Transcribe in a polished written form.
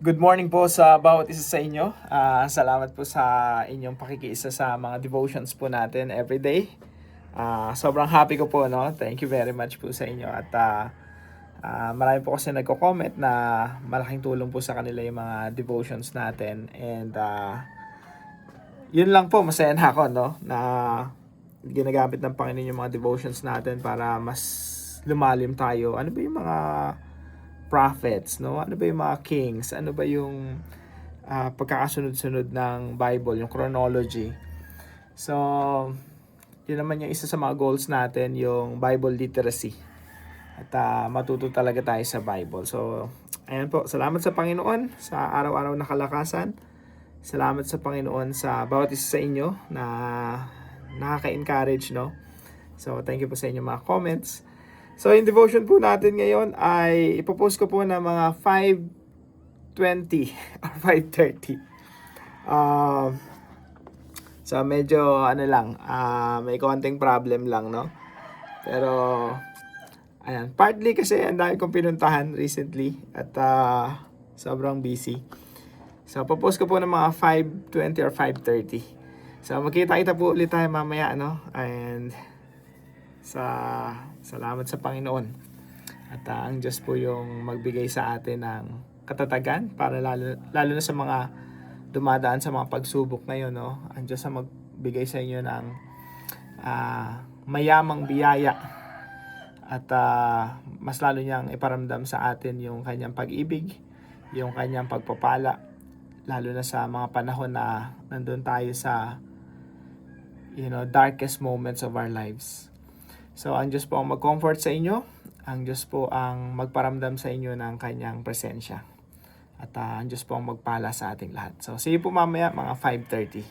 Good morning po sa bawat isa sa inyo. Salamat po sa inyong pakikiisa sa mga devotions po natin everyday. Sobrang happy ko po, no? Thank you very much po sa inyo. At marami po kasi nagko-comment na malaking tulong po sa kanila yung mga devotions natin. And yun lang po, masaya na ako, no? Na ginagamit ng Panginoon yung mga devotions natin para mas lumalim tayo. Ano ba yung mga prophets, no? Ano ba yung mga kings? Ano ba yung pagkakasunod-sunod ng Bible, yung chronology? So, yun naman yung isa sa mga goals natin, yung Bible literacy. At matuto talaga tayo sa Bible. So, ayan po. Salamat sa Panginoon sa araw-araw na kalakasan. Salamat sa Panginoon sa bawat isa sa inyo na nakaka-encourage, no? So, thank you po sa inyong mga comments. So, yung devotion po natin ngayon ay ipopost ko po na mga 5:20 or 5:30. So, medyo may konting problem lang, no? Pero, ayan, partly kasi ang dami kong pinuntahan recently at sobrang busy. So, popost ko po ng mga 5:20 or 5:30. So, magkita-kita po ulit tayo mamaya, no? And salamat sa Panginoon. At ang Diyos po yung magbigay sa atin ng katatagan para lalo na sa mga dumadaan sa mga pagsubok ngayon, no? Ang Diyos ang magbigay sa inyo ng mayamang biyaya at mas lalo niyang iparamdam sa atin yung kanyang pag-ibig, yung kanyang pagpapala, lalo na sa mga panahon na nandun tayo sa darkest moments of our lives. So, ang Diyos po ang mag-comfort sa inyo. Ang Diyos po ang magparamdam sa inyo ng kanyang presensya. At ang Diyos po ang magpala sa ating lahat. So, see you po mamaya mga 5:30.